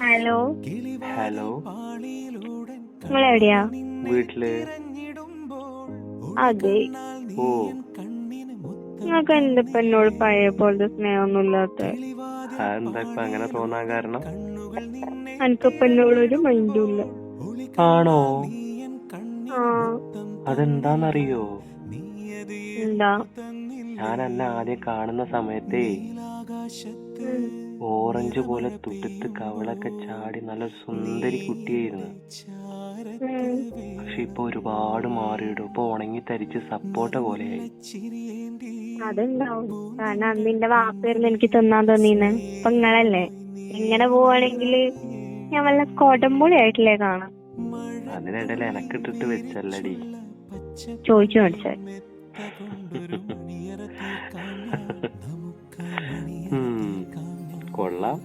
Hello, hello. നിങ്ങളെവിടെയാ? വീട്ടില്. അതെ, ഓ. നിങ്ങൾക്ക് എന്തിപ്പോ എന്നോട് പഴയ പോലത്തെ സ്നേഹമൊന്നും ഇല്ലാത്ത? എന്താ ഇപ്പൊ അങ്ങനെ തോന്നാൻ കാരണം? എനിക്കിപ്പോ എന്നോടൊരു മൈൻഡും ഇല്ല. ആണോ? ആ, അതെന്താന്നറിയോ? എന്താ? ഞാൻ എന്നെ ആദ്യം കാണുന്ന സമയത്തേ ഉം, ഓറഞ്ച് പോലെ തുടുത്ത് കവളൊക്കെ ചാടി നല്ല സുന്ദരി കുട്ടിയായിരുന്നു. ഉം. പക്ഷെ ഇപ്പൊ ഒരുപാട് മാറിയിടും. ഇപ്പൊ ഉണങ്ങി തരിച്ച് സപ്പോട്ട പോലെയായി. അതുണ്ടാവും. കാരണം അന്ന് നിന്റെ വാപ്പായിരുന്നു എനിക്ക് തിന്നാൻ തോന്നീന്ന്. ഇപ്പൊ നിങ്ങളല്ലേ? ഇങ്ങനെ പോവാണെങ്കില് ഞാൻ വല്ല കൊടംപുളി ആയിട്ടില്ലേ കാണാം. അതിനിടയിൽ എനക്കിട്ടിട്ട് വെച്ചല്ലടി. ചോദിച്ചു മേടിച്ചത്. കൊള്ളാം.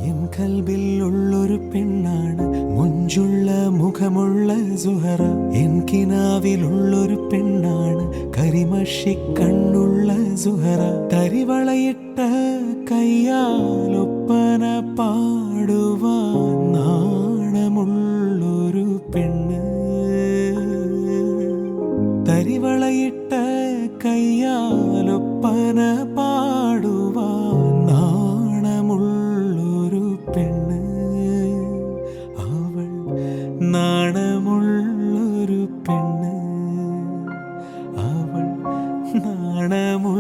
എൻ കൽബിൽ ഉള്ളൊരു പെണ്ണാണ്, മുഞ്ചുള്ള മുഖമുള്ള സുഹറ. എൻ കിനാവിലുള്ളൊരു പെണ്ണാണ്, കരിമഷി കണ്ണുള്ള സുഹറ. തരിവളയിട്ട കയ്യാലൊപ്പന പാടുവാൻ നാണമുള്ളൊരു പെണ്ണ്. തരിവളയിട്ട കയ്യാലൊപ്പന പാടുവാൻ നാണമുള്ളൊരു പെണ്ണ്. അവൾ നാണമുള്ളൊരു പെണ്ണ്. അവൾ നാണമുള്ള